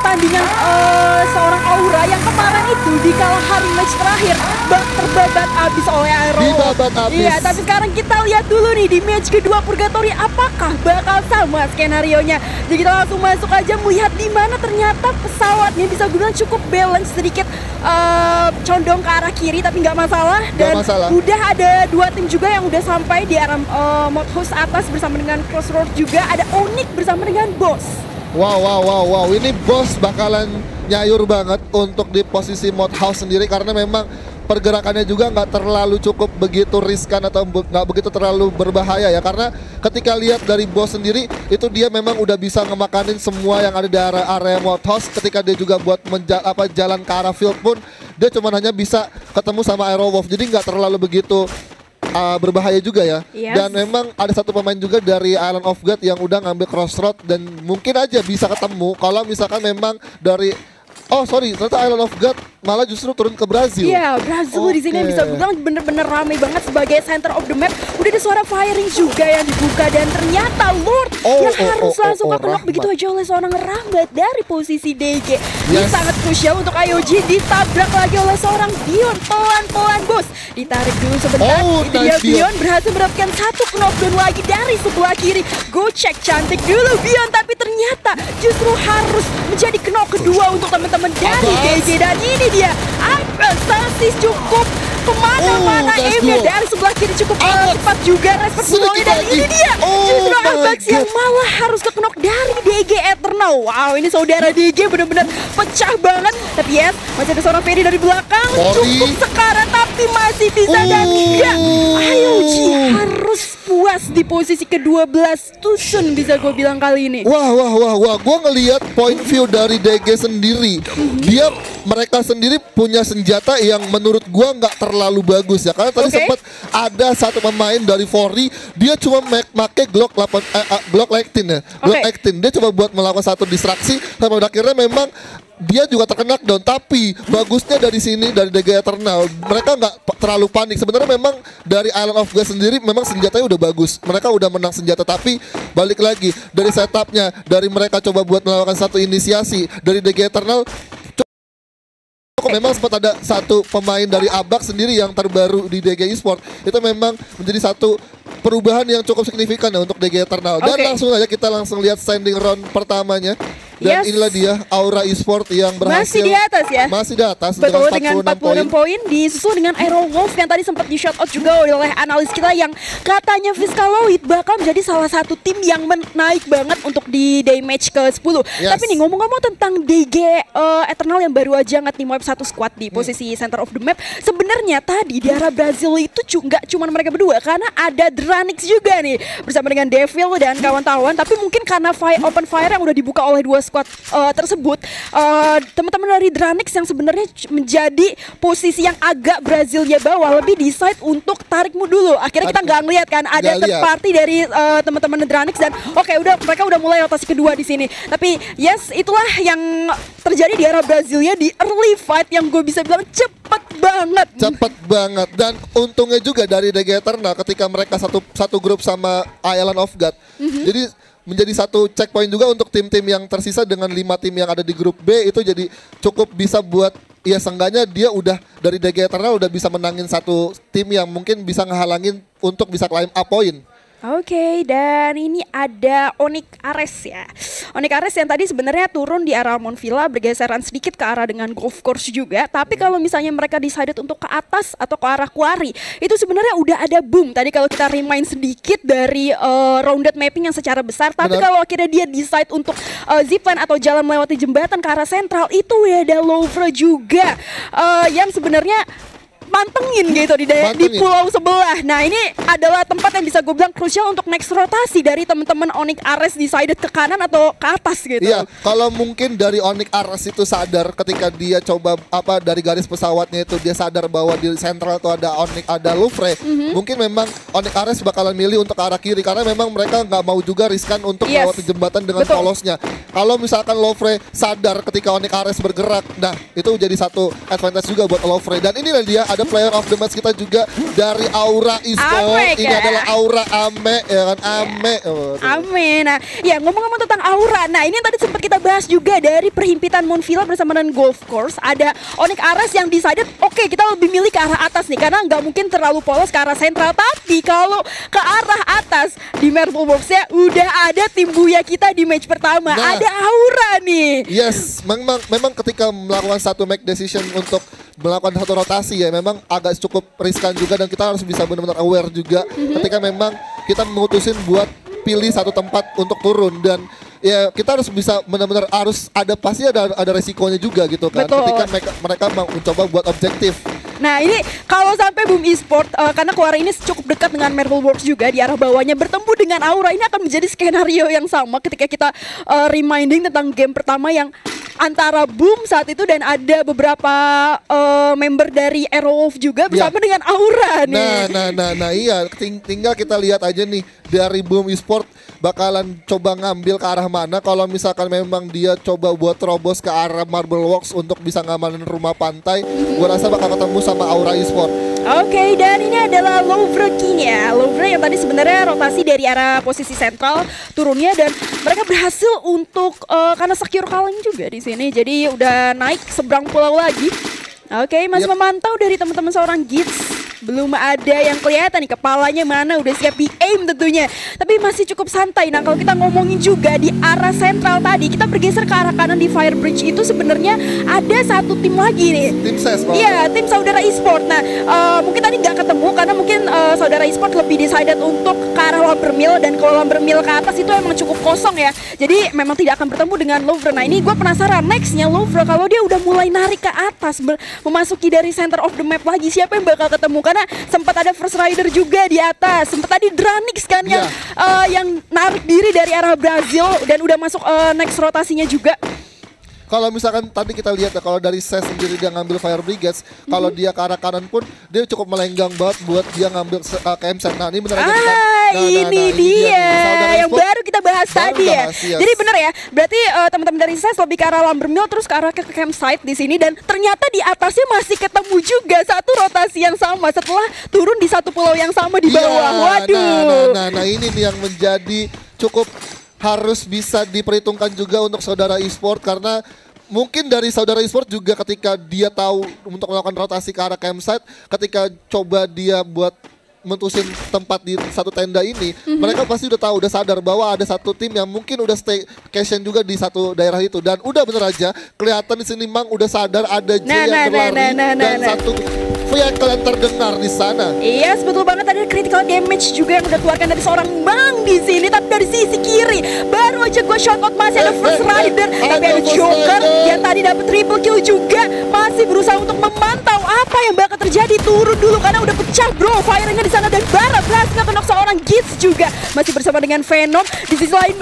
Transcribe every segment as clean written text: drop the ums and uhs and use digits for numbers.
pertandingan seorang Aura yang kemarin itu di kalah hari match terakhir terbabat abis oleh Aero. Dibabat abis. Iya, tapi sekarang kita lihat dulu nih di match kedua Purgatory apakah bakal sama skenarionya. Jadi kita langsung masuk aja melihat di mana ternyata pesawatnya bisa gue bilang cukup balance, sedikit condong ke arah kiri tapi nggak masalah. Dan udah ada dua tim juga yang udah sampai di arah mode host atas bersama dengan Crossroad, juga ada Onyx bersama dengan Boss. Wow, ini Boss bakalan nyayur banget untuk di posisi mode house sendiri karena memang pergerakannya juga nggak terlalu cukup begitu riskan atau nggak begitu terlalu berbahaya ya, karena ketika lihat dari Boss sendiri itu dia memang udah bisa ngemakanin semua yang ada di area mode house. Ketika dia juga buat jalan ke arah field pun dia cuma hanya bisa ketemu sama Aerowolf, jadi nggak terlalu begitu berbahaya juga ya. Yes. Dan memang ada satu pemain juga dari Island of God yang udah ngambil Crossroad dan mungkin aja bisa ketemu kalau misalkan memang dari ternyata Island of God malah justru turun ke Brazil. Iya, Brazil di sini bisa bilang bener-bener ramai banget sebagai center of the map. Udah ada suara firing juga yang dibuka dan ternyata Lord yang harus langsung knock begitu aja oleh seorang Rahmat dari posisi DG. Ini sangat krusial untuk IOG, ditabrak lagi oleh seorang Dion pelan-pelan Bos. Ditarik dulu sebentar. Itu dia Dion berhasil mendapatkan satu knockdown lagi dari sebelah kiri. Go check cantik dulu Dion, tapi ternyata justru harus menjadi knock kedua untuk teman-teman dari DG. Dan ini dia Sasis cukup kemana-mana aimnya dari sebelah kiri cukup cepat juga respect bolanya, dan ini dia justru Abax yang malah harus ke knock dari DG Eternal. Wow, ini saudara DG benar-benar pecah banget. Tapi masih ada seorang Ferry dari belakang, cukup sekarang tapi masih bisa dan enggak. IOG harus puas di posisi ke-12 Tusun bisa gue bilang kali ini. Wah, gue ngelihat point view dari DG sendiri. Mereka sendiri punya senjata yang menurut gue nggak terlalu bagus ya, karena tadi sempat ada satu pemain dari Fori, dia cuma make Glock 18 ya, Glock 18. Dia coba buat melakukan satu distraksi sampai akhirnya memang dia juga terkena down. Tapi bagusnya dari sini dari DG Eternal, mereka nggak terlalu panik. Sebenarnya memang dari Island of God sendiri memang senjatanya udah bagus, mereka udah menang senjata. Tapi balik lagi dari setupnya, dari mereka coba buat melakukan satu inisiasi dari DG Eternal. Memang sempat ada satu pemain dari Abax sendiri yang terbaru di DG Esports, itu memang menjadi satu perubahan yang cukup signifikan ya untuk DG Eternal. Dan langsung aja kita langsung lihat standing round pertamanya. Dan inilah dia Aura Esports yang berhasil masih di atas betul dengan 46 poin, disusul dengan Aerowolf yang tadi sempat di shout out juga oleh analis kita yang katanya Fiskaloid bakal menjadi salah satu tim yang naik banget untuk di day match ke-10. Tapi nih ngomong-ngomong tentang DG Eternal yang baru aja nge-team wipe satu squad di posisi center of the map, sebenarnya tadi di arah Brazil itu nggak cuma mereka berdua, karena ada Dranix juga nih bersama dengan Devil dan kawan-kawan. Tapi mungkin karena open fire yang udah dibuka oleh dua squad tersebut, teman-teman dari Dranix yang sebenarnya menjadi posisi yang agak Brasilia bawah lebih decide untuk tarikmu dulu. Akhirnya kita nggak ngeliat kan ada third party dari teman-teman Dranix dan mereka udah mulai rotasi kedua di sini. Tapi itulah yang terjadi di arah Brasilia di early fight yang gue bisa bilang cepet banget. Dan untungnya juga dari DG Eternal ketika mereka satu grup sama Island of God. Jadi menjadi satu checkpoint juga untuk tim-tim yang tersisa dengan 5 tim yang ada di grup B, itu jadi cukup bisa buat seenggaknya dia udah dari DG Eternal udah bisa menangin satu tim yang mungkin bisa ngehalangin untuk bisa climb up point. Dan ini ada Onyx Ares ya. Onyx Ares yang tadi sebenarnya turun di arah Mount Villa, bergeseran sedikit ke arah dengan golf course juga. Tapi kalau misalnya mereka decided untuk ke atas atau ke arah Quarry, itu sebenarnya udah ada boom. Tadi kalau kita remind sedikit dari rounded mapping yang secara besar. Tapi kalau akhirnya dia decide untuk zipline atau jalan melewati jembatan ke arah sentral, itu udah ada Louvre juga yang sebenarnya mantengin gitu di pulau sebelah. Nah ini adalah tempat yang bisa gue bilang krusial untuk next rotasi dari teman-teman Onyx Ares, decided ke kanan atau ke atas gitu. Iya, kalau mungkin dari Onyx Ares itu sadar ketika dia coba dari garis pesawatnya itu dia sadar bahwa di sentral itu ada Louvre. Mungkin memang Onyx Ares bakalan milih untuk ke arah kiri karena memang mereka nggak mau juga riskan untuk melewati jembatan dengan polosnya. Kalau misalkan Louvre sadar ketika Onyx Ares bergerak, nah itu jadi satu advantage juga buat Louvre. Dan inilah dia ada player of the match kita juga dari Aura Esport. Ame, Ini adalah Aura Ame ya kan, Ame. Amin. Nah, ya ngomong-ngomong tentang Aura. Nah, ini yang tadi sempat kita bahas juga dari perhimpitan Moonvilla bersama dengan Golf Course. Ada Onyx Ares yang decided, oke, kita lebih milih ke arah atas nih karena nggak mungkin terlalu polos ke arah sentral. Tapi kalau ke arah atas di Marble Works ya udah ada tim Buya kita di match pertama. Nah, ada Aura nih. Yes, memang ketika melakukan satu make decision untuk melakukan satu rotasi ya memang agak cukup riskan juga dan kita harus bisa benar-benar aware juga ketika memang kita memutusin buat pilih satu tempat untuk turun dan ya kita harus bisa benar-benar harus ada pasti ada resikonya juga gitu kan. Betul. Ketika mereka mau mencoba buat objektif. Nah ini kalau sampai Boom Esport karena Quora ini cukup dekat dengan Marble Works juga di arah bawahnya bertemu dengan Aura, ini akan menjadi skenario yang sama ketika kita reminding tentang game pertama yang antara Boom saat itu dan ada beberapa member dari Aerowolf juga bersama dengan Aura nih. Nah iya tinggal kita lihat aja nih dari Boom Esport bakalan coba ngambil ke arah mana. Kalau misalkan memang dia coba buat terobos ke arah Marble Works untuk bisa ngamalin rumah pantai, gua rasa bakal ketemu sama Aura Esport. Oke, dan ini adalah Louvre King ya. Louvre yang tadi sebenarnya rotasi dari arah posisi sentral turunnya dan mereka berhasil untuk karena secure calling juga di sini. Jadi udah naik seberang pulau lagi. Oke, masih memantau dari teman-teman seorang Gits. Belum ada yang kelihatan nih kepalanya mana, udah siap di aim tentunya. Tapi masih cukup santai. Nah kalau kita ngomongin juga di arah sentral tadi, kita bergeser ke arah kanan di Fire Bridge itu sebenarnya ada satu tim lagi nih. Tim SES. Iya, tim Saudara Esport. Nah mungkin tadi nggak ketemu karena mungkin Saudara Esport lebih decided untuk ke arah Lumbermill. Dan kalau Lumbermill ke atas itu emang cukup kosong ya. Jadi memang tidak akan bertemu dengan Louvre. Nah ini gue penasaran nextnya Louvre kalau dia udah mulai narik ke atas, memasuki dari center of the map lagi, siapa yang bakal ketemu? Karena sempat ada First Rider juga di atas, sempat tadi Dranix kan yang narik diri dari arah Brazil dan udah masuk next rotasinya juga. Kalau misalkan tadi kita lihat ya, kalau dari SES sendiri dia ngambil Fire Brigades, kalau dia ke arah kanan pun dia cukup melenggang banget buat dia ngambil KM-Set. Nah ini benar aja ini dia yang baru kita bahas tadi ya. Jadi benar ya, berarti teman-teman dari SES lebih ke arah Lumbermill terus ke arah ke campsite di sini dan ternyata di atasnya masih ketemu juga satu rotasi yang sama setelah turun di satu pulau yang sama di bawah. Waduh. Nah ini nih yang menjadi cukup harus bisa diperhitungkan juga untuk Saudara Esport karena mungkin dari Saudara Esport juga ketika dia tahu untuk melakukan rotasi ke arah campsite, ketika coba dia buat mentusin tempat di satu tenda ini, mereka pasti udah tahu, udah sadar bahwa ada satu tim yang mungkin udah staycation juga di satu daerah itu dan udah bener aja kelihatan di sini Mang udah sadar ada J yang berlari dan satu vehicle yang terdengar di sana. Iya, betul banget, ada critical damage juga yang udah keluarkan dari seorang Mang di sini, tapi dari sisi kiri baru aja gue shout out masih ada First Rider, tapi ada Joker yang tadi dapat triple kill juga, masih berusaha untuk memantau apa yang bakal terjadi. Turun dulu karena udah pecah bro, firingnya di sana dan Bara berhasil kena seorang Gits juga, masih bersama dengan Venom. Di sisi lain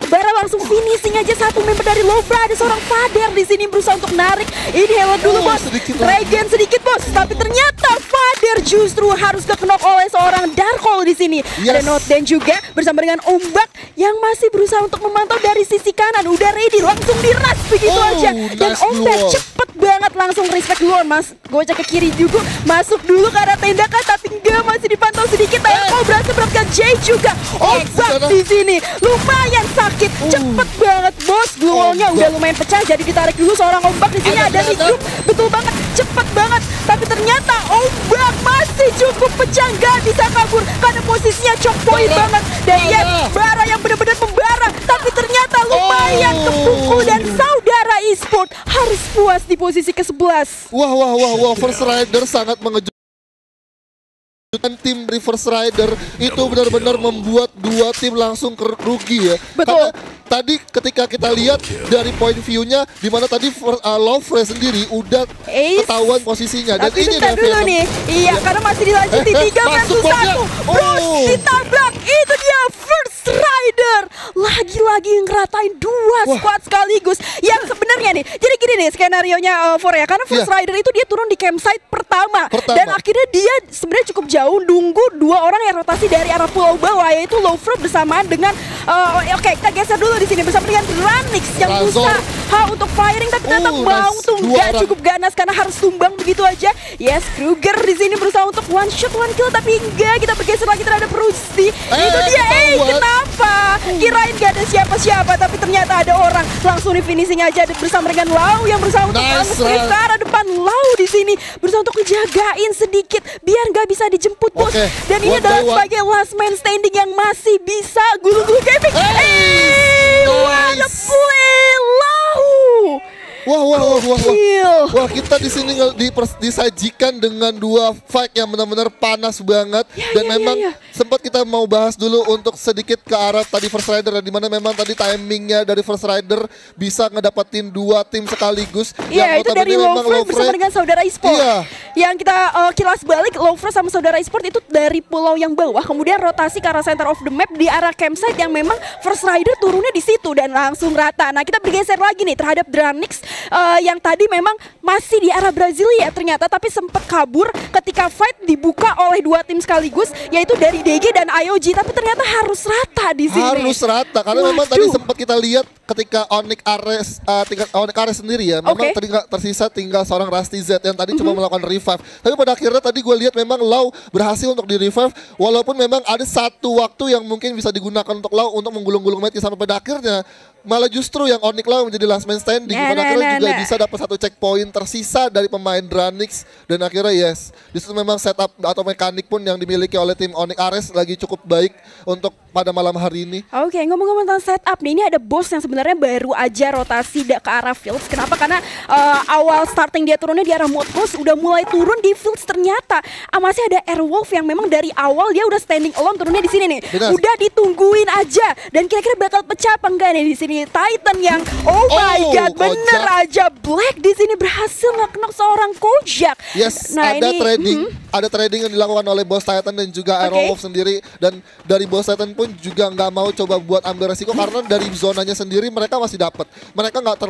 Bara langsung finishing aja satu member dari Louvre, ada seorang Fader di sini berusaha untuk narik. Ini helot dulu bos, regen sedikit bos. Tapi ternyata Fader justru harus kena oleh seorang Darkhold di sini. Ada Notden juga bersama dengan Ombak yang masih berusaha untuk memantau dari sisi kanan. Udah ready, langsung diras begitu aja. Dan Ombak cepet banget langsung respect duluan mas. Gocek ke kiri juga, masuk dulu ke arah tenda kan, tapi enggak, masih dipantau sedikit. Kau berhasil mendapatkan J juga. Ombak di sini lumayan sakit, cepet banget bos. Glownya udah lumayan pecah, jadi ditarik dulu seorang Ombak di sini. Ada regroup, betul banget, cepet banget. Tapi ternyata Ombak masih cukup pecah, nggak bisa kabur karena posisinya choke point banget. Dan ya Bara yang benar-benar membara, tapi ternyata lumayan kepukul dan Saudara Esport harus puas di posisi ke-11. Wah, First Rider sangat mengejutkan. Tim Reverse Rider itu benar-benar membuat dua tim langsung rugi ya. Betul. Karena tadi ketika kita lihat dari point view-nya di mana tadi Louvre sendiri udah ketahuan posisinya dan ini ada dulu nih. Iya, karena masih dilanjuti 3 versus 1. Bruce ditabrak. Itu dia First Rider. Lagi-lagi ngeratain dua squad sekaligus. Yang sebenarnya nih, jadi gini nih skenario-nya ya, karena First Rider itu dia turun di campsite pertama. Dan akhirnya dia sebenarnya cukup jauh nunggu dua orang yang rotasi dari arah pulau bawah, yaitu Louvre bersamaan dengan oke, kita geser dulu di sini bersama dengan Dranix yang berusaha untuk firing, tapi ternyata Baung tuh nggak cukup ganas karena harus tumbang begitu aja. Yes, Kruger di sini berusaha untuk one shot one kill, tapi enggak. Kita bergeser lagi terhadap Rusty. Itu dia, kenapa? Kirain gak ada siapa-siapa, tapi ternyata ada orang. Langsung di finishing aja bersama dengan Lau yang berusaha untuk ke arah depan. Lau di sini berusaha untuk ngejagain sedikit biar nggak bisa dijemput bos. Dan ini adalah sebagai last man standing yang masih bisa gulu-gulu gaming. What a play, Lau! Wah, kita di sini disajikan dengan dua fight yang benar-benar panas banget. Dan memang sempat kita mau bahas dulu untuk sedikit ke arah tadi First Rider, di mana memang tadi timingnya dari First Rider bisa ngedapetin dua tim sekaligus. Iya, itu dari Lowfred bersama dengan saudara e-sport. Yang kita kilas balik, Lowfred sama saudara e-sport itu dari pulau yang bawah, kemudian rotasi ke arah center of the map di arah campsite yang memang First Rider turunnya di situ dan langsung rata. Nah, kita bergeser lagi nih terhadap Dranix yang tadi memang masih di arah Brasilia ternyata, tapi sempat kabur ketika fight dibuka oleh dua tim sekaligus, yaitu dari DG dan IOG, tapi ternyata harus rata di sini. Harus rata karena memang tadi sempat kita lihat ketika Onyx Ares sendiri ya, memang tersisa tinggal seorang Rusty Z yang tadi cuma melakukan revive. Tapi pada akhirnya tadi gue lihat memang Lau berhasil untuk di revive, walaupun memang ada satu waktu yang mungkin bisa digunakan untuk Lau untuk menggulung-gulung match, sampai pada akhirnya malah justru yang Onyx Lau menjadi last man standing. Pada akhirnya juga bisa dapat satu checkpoint tersisa dari pemain Dranix, dan akhirnya disitu memang setup atau mekanik pun yang dimiliki oleh tim Onyx Ares lagi cukup baik untuk pada malam hari ini. Oke, ngomong-ngomong tentang setup nih, ini ada boss yang sebenarnya baru aja rotasi ke arah fields. Kenapa? Karena awal starting dia turunnya di arah mode boss, udah mulai turun di fields ternyata. Masih ada Airwolf yang memang dari awal dia udah standing alone turunnya di sini nih. Udah ditungguin aja, dan kira-kira bakal pecah apa enggak nih di sini. Titan yang my god, bener aja Black di sini berhasil nge-knock seorang Kojak. Nah, ada trading yang dilakukan oleh Boss Titan dan juga Airwolf sendiri, dan dari Boss Titan pun juga nggak mau coba buat ambil resiko karena dari zonanya sendiri mereka masih dapat. Mereka nggak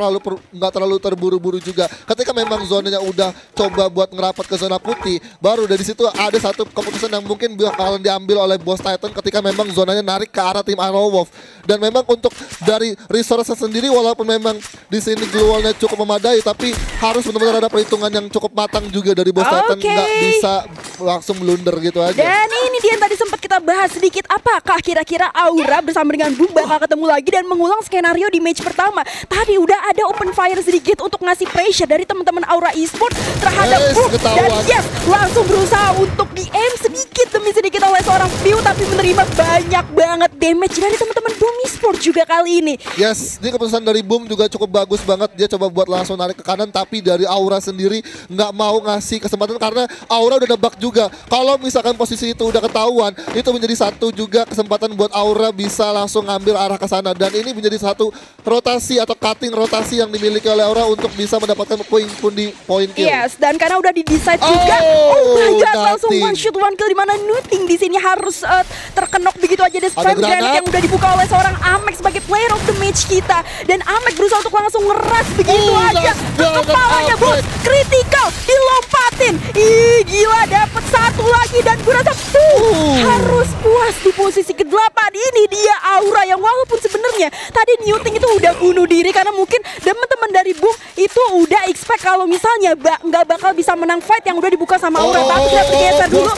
terlalu terburu-buru juga. Ketika memang zonanya udah coba buat ngerapat ke zona putih, baru dari situ ada satu keputusan yang mungkin bakalan diambil oleh Boss Titan ketika memang zonanya narik ke arah tim Airwolf. Dan memang untuk dari resource sendiri, walaupun memang di sini globalnya cukup memadai, tapi harus benar-benar ada perhitungan yang cukup matang juga dari Boss Titan, nggak bisa langsung blunder gitu aja. Dan ini dia yang tadi sempat kita bahas sedikit, apakah kira-kira Aura bersama dengan Boom bakal ketemu lagi dan mengulang skenario di match pertama. Tadi udah ada open fire sedikit untuk ngasih pressure dari teman-teman Aura Esport terhadap Boom, dan langsung berusaha untuk di-aim sedikit demi sedikit oleh seorang View, tapi menerima banyak banget damage dari teman-teman Boom Esport juga kali ini. Ini keputusan dari Boom juga cukup bagus banget. Dia coba buat langsung narik ke kanan, tapi dari Aura sendiri nggak mau ngasih kesempatan karena Aura udah nebak juga. Kalau misalkan posisi itu udah ketahuan, itu menjadi satu juga kesempatan buat Aura bisa langsung ngambil arah ke sana. Dan ini menjadi satu rotasi atau cutting rotasi yang dimiliki oleh Aura untuk bisa mendapatkan poin pun di point kill. Dan karena udah di-decide juga, my god, langsung one shoot one kill, dimana Nuting di sini harus terkenok begitu aja. Ada spam granate yang udah dibuka oleh seorang Amek sebagai player of the match kita, dan Amek berusaha untuk langsung ngeras begitu aja ke kepalanya bos, kritikal dilompatin. Gila, dapat satu lagi, dan gue rasa harus puas di posisi ke-8. Ini dia Aura yang walaupun sebenarnya tadi Nuting itu udah bunuh diri karena mungkin teman-teman dari Boom itu udah expect kalau misalnya nggak bakal bisa menang fight yang udah dibuka sama Aura, tapi kita bergeser dulu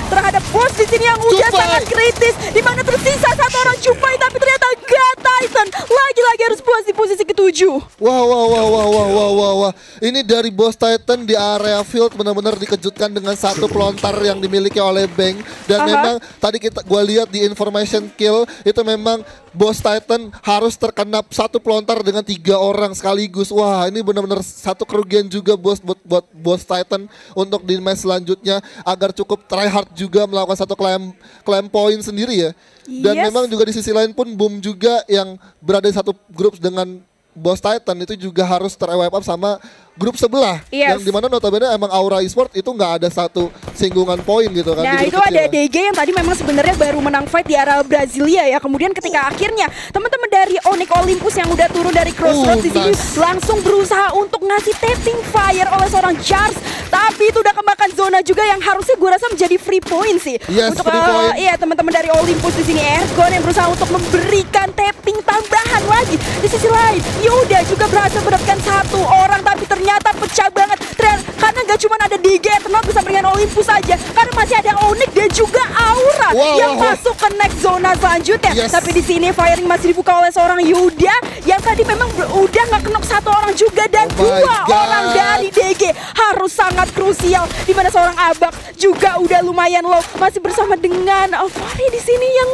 terhadap bos di sini yang udah sangat kritis, dimana tersisa satu orang Cupai, tapi ternyata gak. Titan lagi-lagi harus puas di posisi ke-7. Wah. Ini dari Boss Titan di area field benar-benar dikejutkan dengan satu pelontar yang dimiliki oleh Bang. Dan memang tadi gue lihat di information kill itu memang Boss Titan harus terkena satu pelontar dengan 3 orang sekaligus. Wah, ini benar-benar satu kerugian juga buat Boss Titan untuk di match selanjutnya agar cukup try hard juga melakukan satu claim point sendiri ya. Dan memang juga di sisi lain pun Boom juga yang berada di satu grup dengan Boss Titan itu juga harus ter-wipe up sama grup sebelah Yes. yang dimana notabene emang Aura Esport itu nggak ada satu singgungan poin gitu kan. Nah di itu grup ada kecil. DG yang tadi memang sebenarnya baru menang fight di area Brasilia ya. Kemudian ketika akhirnya teman-teman dari Onyx Olympus yang udah turun dari Crossroads di sini Nice. langsung berusaha untuk ngasih tapping fire oleh seorang Charles. Tapi itu udah kemakan zona juga yang harusnya gue rasa menjadi free point sih. Yes, untuk free point. iya teman-teman dari Olympus di sini Ergon yang berusaha untuk memberikan tapping tambahan lagi. Di sisi lain Yoda juga berhasil mendapatkan satu orang tapi ternyata pecah banget. Karena gak cuma ada DG Eternal bersama dengan Olympus saja, karena masih ada Onyx dan juga Aura yang masuk ke next zona selanjutnya. Yes. Tapi di sini firing masih dibuka oleh seorang Yuda yang tadi memang udah nggak kenok satu orang juga dan Oh my dua God. orang dari DG harus sangat krusial. Di mana seorang Abak juga udah lumayan low masih bersama dengan Fari di sini yang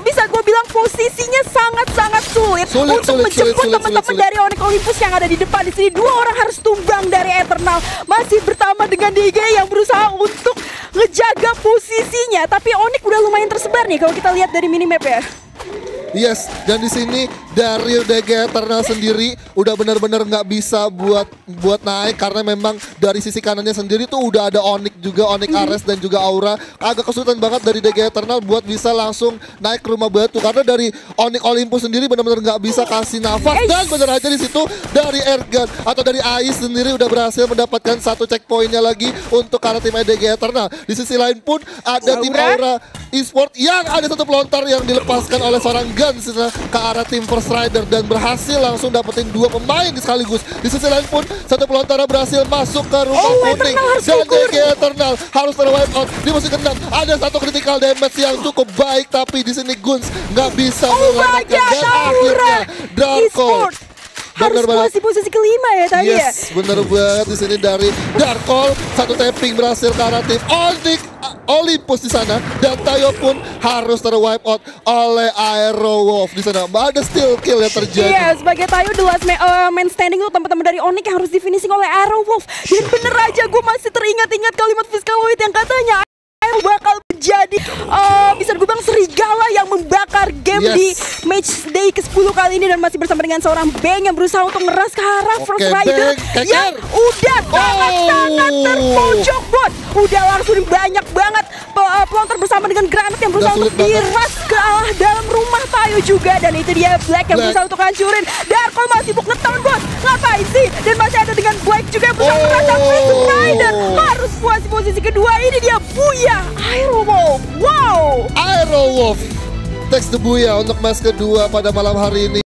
bisa gue bilang posisinya sangat-sangat sulit untuk menjemput teman-teman dari Onyx Olympus yang ada di depan. Di sini dua orang harus tumbang dari Eternal masih bertambah dengan DG yang berusaha untuk ngejaga posisinya. Tapi Onyx udah lumayan tersebar nih kalau kita lihat dari minimap ya. Yes, dan di sini dari DG Eternal sendiri udah benar-benar nggak bisa buat naik karena memang dari sisi kanannya sendiri tuh udah ada Onyx juga, Onyx Ares dan juga Aura. Agak kesulitan banget dari DG Eternal buat bisa langsung naik ke rumah batu karena dari Onyx Olympus sendiri benar-benar nggak bisa kasih nafas dan benar aja di situ dari Ergan atau dari Ais sendiri udah berhasil mendapatkan satu checkpointnya lagi untuk arah tim DG Eternal. Di sisi lain pun ada tim Aura Esport yang ada satu pelontar yang dilepaskan oleh seorang Guns ke arah tim First Rider dan berhasil langsung dapetin dua pemain sekaligus. Di sisi lain pun satu pelontar berhasil masuk ke rumah kuning dan DG Eternal harus ter-wipe out di musim ke-6. Ada satu critical damage yang cukup baik tapi di sini Guns nggak bisa menyelamatkan dan akhirnya Darko harus posisi kelima ya tadi ya. Yes, bener banget di sini dari Darkol satu tapping berhasil ke arah tim Onyx Olympus di sana dan Tayo pun harus ter-wipe out oleh Aero Wolf di sana. Ada steal kill yang terjadi. Iya, sebagai Tayo the last man standing tuh teman-teman dari Onyx yang harus di finishing oleh Aero Wolf. Dan bener aja gue masih teringat-ingat kalimat Fiskaloid yang katanya Aero bakal menjadi bisa gue bilang serigala yang membakar game di match day ke-10 kali ini dan masih bersama dengan seorang Bang yang berusaha untuk ngeras ke arah First Rider yang udah sangat-sangat terpojok bot. Udah langsung banyak banget pelontar bersama dengan granat yang berusaha untuk diras ke arah dalam rumah Tayo juga dan itu dia Black yang berusaha untuk hancurin. Darko masih sibuk nge-town bot. Ngapain sih? Dan masih ada dengan Black juga yang berusaha meracak First Rider. Harus puas posisi kedua ini dia Buya Aero Wolf. Wow. Aero Wolf takes the Buya untuk match kedua pada malam hari ini.